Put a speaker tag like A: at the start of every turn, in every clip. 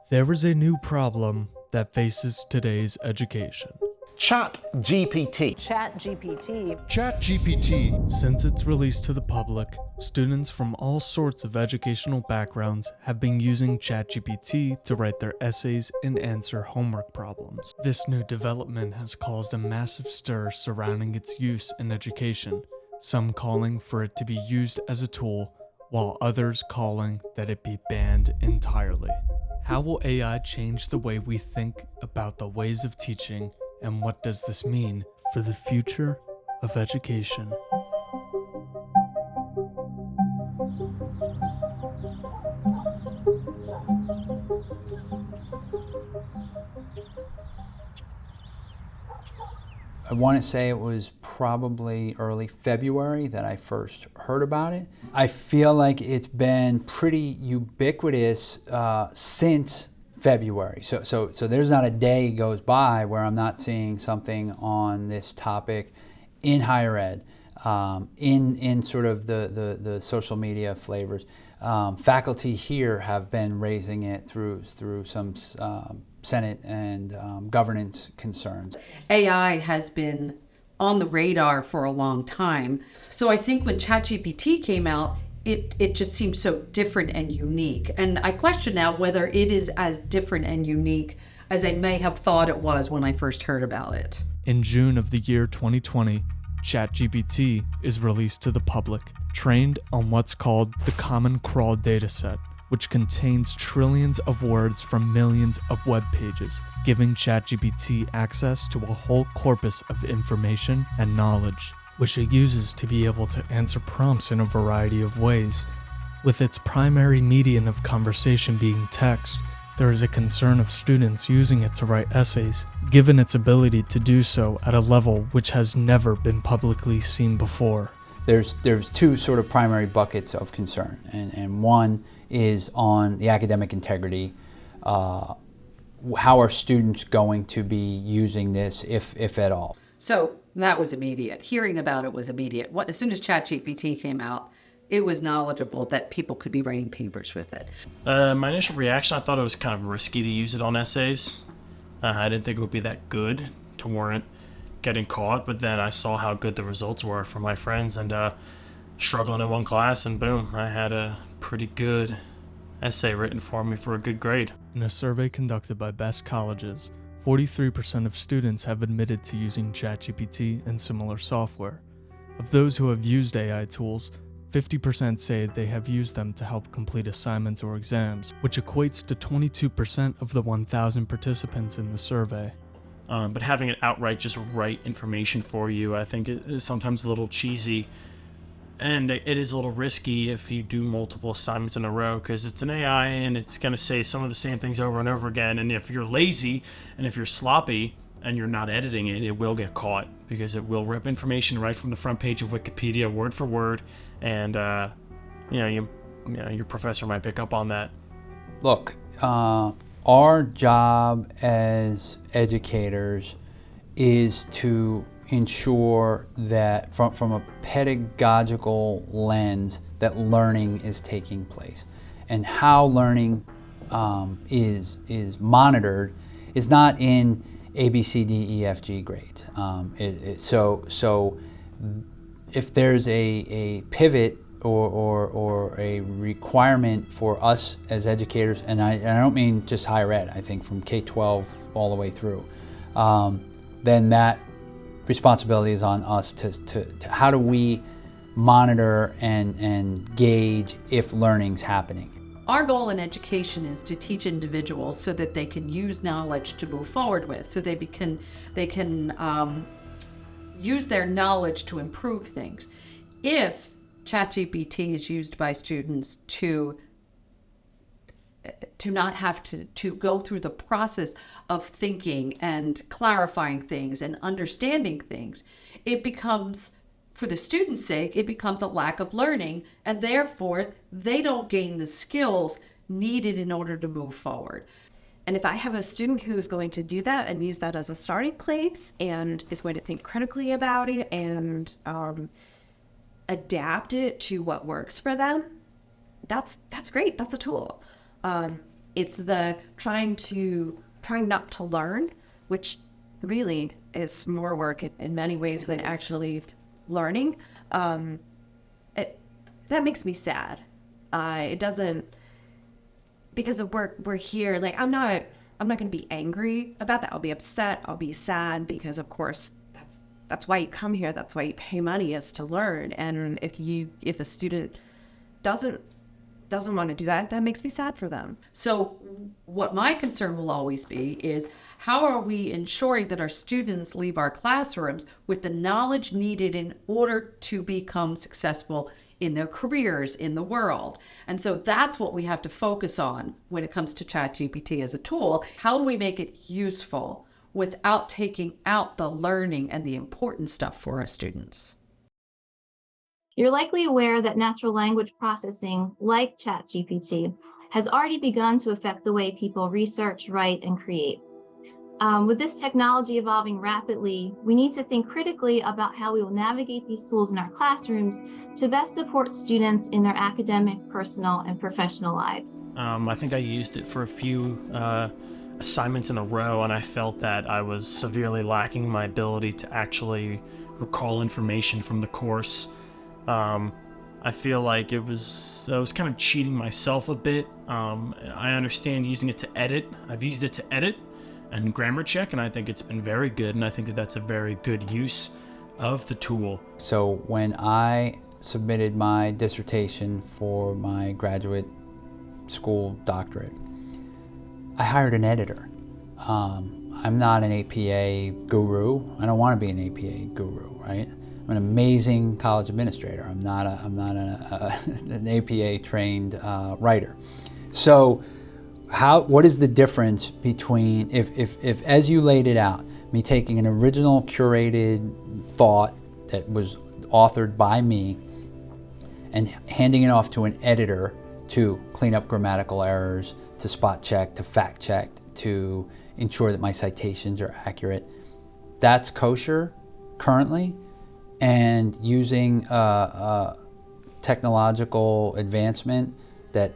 A: There is a new problem that faces today's education.
B: ChatGPT.
C: ChatGPT.
A: Since its release to the public, students from all sorts of educational backgrounds have been using ChatGPT to write their essays and answer homework problems. This new development has caused a massive stir surrounding its use in education, some calling for it to be used as a tool, while others calling that it be banned entirely. How will AI change the way we think about the ways of teaching, and what does this mean for the future of education?
D: I want to say it was probably early February that I first heard about it. I feel like it's been pretty ubiquitous since February. So there's not a day goes by where I'm not seeing something on this topic in higher ed, in sort of the social media flavors. Faculty here have been raising it through some Senate and governance concerns.
E: AI has been on the radar for a long time. So I think when ChatGPT came out, it just seemed so different and unique. And I question now whether it is as different and unique as I may have thought it was when I first heard about it.
A: In June of the year 2020, ChatGPT is released to the public, trained on what's called the Common Crawl dataset, which contains trillions of words from millions of web pages, giving ChatGPT access to a whole corpus of information and knowledge, which it uses to be able to answer prompts in a variety of ways. With its primary medium of conversation being text, there is a concern of students using it to write essays, given its ability to do so at a level which has never been publicly seen before.
D: There's two sort of primary buckets of concern, and one is on the academic integrity. How are students going to be using this, if at all?
E: So that was immediate. Hearing about it was immediate. As soon as ChatGPT came out, it was knowledgeable that people could be writing papers with it.
F: My initial reaction, I thought it was kind of risky to use it on essays. I didn't think it would be that good to warrant getting caught, but then I saw how good the results were for my friends, and struggling in one class, and boom, I had a pretty good essay written for me for a good grade.
A: In a survey conducted by Best Colleges, 43% of students have admitted to using ChatGPT and similar software. Of those who have used AI tools, 50% say they have used them to help complete assignments or exams, which equates to 22% of the 1,000 participants in the survey.
F: But having it outright just write information for you, I think it is sometimes a little cheesy. And it is a little risky if you do multiple assignments in a row, because it's an AI and it's going to say some of the same things over and over again. And if you're lazy and if you're sloppy and you're not editing it, it will get caught, because it will rip information right from the front page of Wikipedia word for word. And, your professor might pick up on that.
D: Look, our job as educators is to ensure that from a pedagogical lens that learning is taking place, and how learning is monitored is not in A, B, C, D, E, F, G grades. So if there's a pivot or a requirement for us as educators, and I don't mean just higher ed, I think from K-12 all the way through, then that responsibility is on us to how do we monitor and gauge if learning's happening.
E: Our goal in education is to teach individuals so that they can use knowledge to move forward with, so they can use their knowledge to improve things. If ChatGPT is used by students to not have to go through the process of thinking and clarifying things and understanding things, it becomes, for the student's sake, it becomes a lack of learning, and therefore they don't gain the skills needed in order to move forward.
G: And if I have a student who is going to do that and use that as a starting place and is going to think critically about it and adapt it to what works for them, that's great. That's a tool. It's the trying not to learn, which really is more work in many ways than actually learning. That makes me sad. It doesn't, because we're here. Like, I'm not going to be angry about that. I'll be upset. I'll be sad, because of course that's why you come here. That's why you pay money, is to learn. And if a student doesn't want to do that, that makes me sad for them.
E: So what my concern will always be is, how are we ensuring that our students leave our classrooms with the knowledge needed in order to become successful in their careers in the world? And so that's what we have to focus on when it comes to ChatGPT as a tool. How do we make it useful without taking out the learning and the important stuff for our students?
C: You're likely aware that natural language processing, like ChatGPT, has already begun to affect the way people research, write, and create. With this technology evolving rapidly, we need to think critically about how we will navigate these tools in our classrooms to best support students in their academic, personal, and professional lives.
F: I think I used it for a few assignments in a row, and I felt that I was severely lacking my ability to actually recall information from the course. I feel like I was kind of cheating myself a bit. I understand using it to edit. I've used it to edit and grammar check, and I think it's been very good, and I think that that's a very good use of the tool.
D: So when I submitted my dissertation for my graduate school doctorate, I hired an editor. I'm not an APA guru. I don't want to be an APA guru, right? I'm an amazing college administrator. I'm not an APA trained writer. So what is the difference between, if as you laid it out, me taking an original curated thought that was authored by me and handing it off to an editor to clean up grammatical errors, to spot check, to fact check, to ensure that my citations are accurate, that's kosher currently. And using technological advancement that,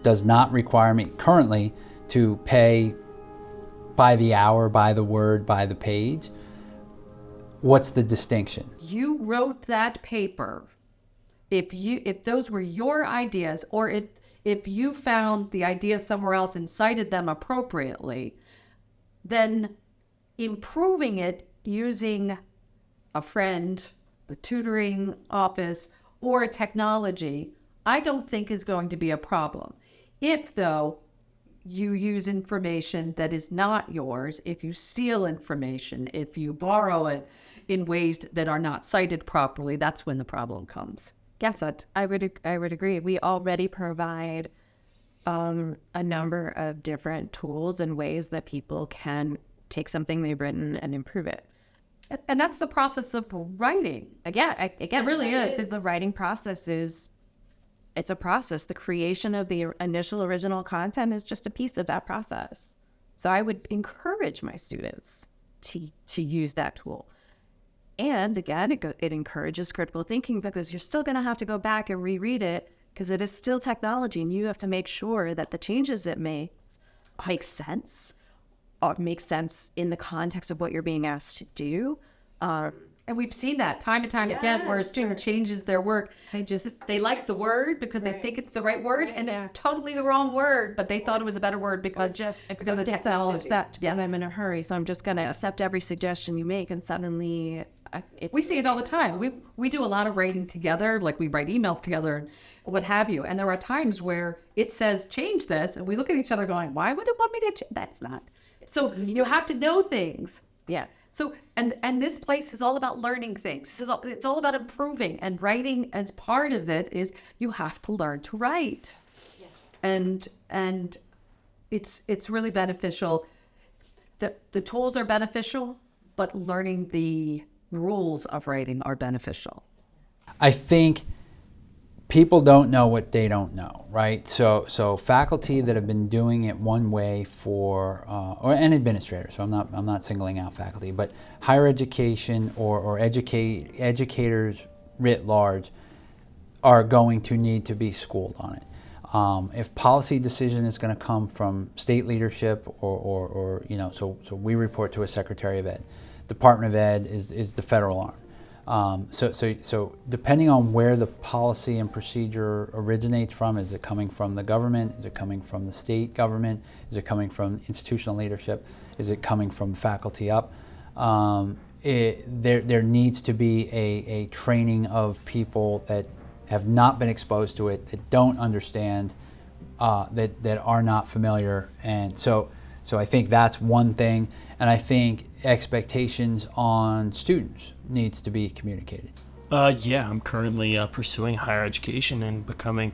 D: does not require me currently to pay by the hour, by the word, by the page. What's the distinction?
E: You wrote that paper. If those were your ideas, or if you found the ideas somewhere else and cited them appropriately, then improving it using a friend, the tutoring office, or a technology, I don't think is going to be a problem. If, though, you use information that is not yours, if you steal information, if you borrow it in ways that are not cited properly, that's when the problem comes.
G: Yes, I would agree. We already provide a number of different tools and ways that people can take something they've written and improve it.
E: And that's the process of writing.
G: Again,
E: it really is.
G: The writing process it's a process. The creation of the initial original content is just a piece of that process. So I would encourage my students to use that tool. And again, it encourages critical thinking, because you're still going to have to go back and reread it, because it is still technology, and you have to make sure that the changes it makes make sense, or make sense in the context of what you're being asked to do.
E: And we've seen that time and time again, where a student changes their work. They like the word because they think it's the right word, and it's totally the wrong word, but they thought it was a better word because of the technology.
G: And I'm in a hurry, so I'm just going to accept every suggestion you make, and suddenly
E: we see it all the time. We do a lot of writing together, like we write emails together and what have you. And there are times where it says change this, and we look at each other going, why would it want me to change? That's not. So you have to know things.
G: Yeah.
E: So, and this place is all about learning things. It's all about improving, and writing as part of it is you have to learn to write. Yeah. And it's really beneficial. The tools are beneficial, but learning the rules of writing are beneficial.
D: I think people don't know what they don't know, right? So faculty that have been doing it one way for, and administrators. So I'm not singling out faculty, but higher education or educators writ large are going to need to be schooled on it. If policy decision is going to come from state leadership or so we report to a Secretary of Ed. Department of Ed is the federal arm. So depending on where the policy and procedure originates from, is it coming from the government? Is it coming from the state government? Is it coming from institutional leadership? Is it coming from faculty up? There needs to be a training of people that have not been exposed to it, that don't understand, that are not familiar. And so I think that's one thing. And I think expectations on students needs to be communicated.
F: Yeah, I'm currently pursuing higher education and becoming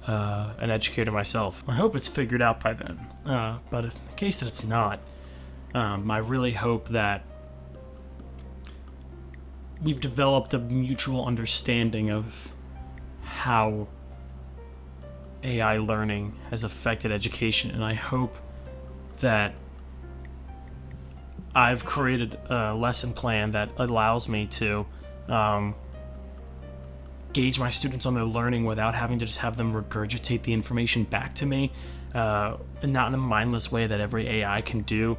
F: an educator myself. I hope it's figured out by then. But in the case that it's not, I really hope that we've developed a mutual understanding of how AI learning has affected education, and I hope that I've created a lesson plan that allows me to gauge my students on their learning without having to just have them regurgitate the information back to me, and not in a mindless way that every AI can do.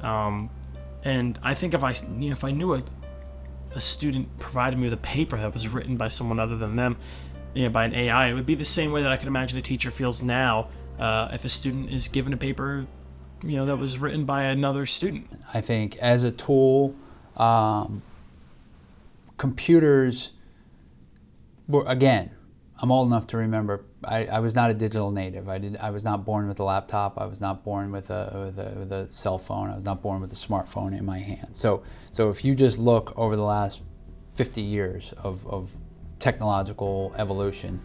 F: And I think if I knew a student provided me with a paper that was written by someone other than them, by an AI, it would be the same way that I could imagine a teacher feels now if a student is given a paper, that was written by another student.
D: I think as a tool, computers were, again, I'm old enough to remember, I was not a digital native. I was not born with a laptop. I was not born with a cell phone. I was not born with a smartphone in my hand. So if you just look over the last 50 years of technological evolution,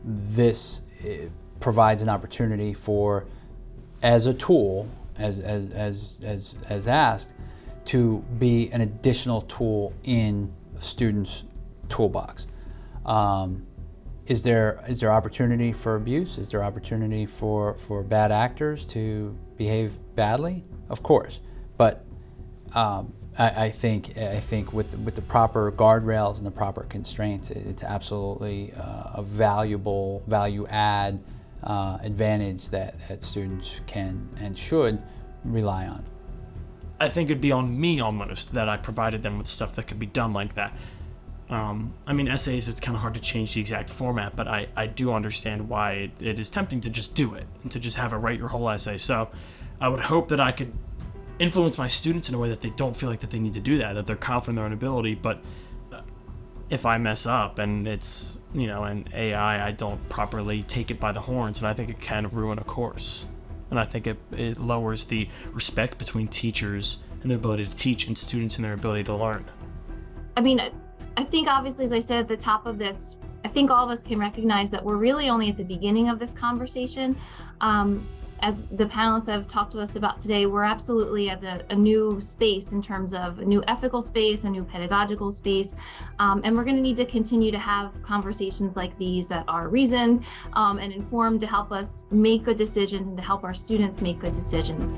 D: this provides an opportunity for, as a tool, as asked, to be an additional tool in a student's toolbox. Is there opportunity for abuse? Is there opportunity for bad actors to behave badly? Of course, but I think with the proper guardrails and the proper constraints, it's absolutely a value add advantage that students can and should rely on.
F: I think it'd be on me almost that I provided them with stuff that could be done like that. Essays, it's kind of hard to change the exact format, but I do understand why it is tempting to just do it and to just have it write your whole essay. So I would hope that I could influence my students in a way that they don't feel like that they need to do that they're confident in their own ability. But if I mess up and it's, an AI, I don't properly take it by the horns, and I think it can ruin a course. And I think it lowers the respect between teachers and their ability to teach and students and their ability to learn.
C: I think obviously, as I said at the top of this, I think all of us can recognize that we're really only at the beginning of this conversation. As the panelists have talked to us about today, we're absolutely at a new space in terms of a new ethical space, a new pedagogical space, and we're going to need to continue to have conversations like these that are reasoned and informed to help us make good decisions and to help our students make good decisions.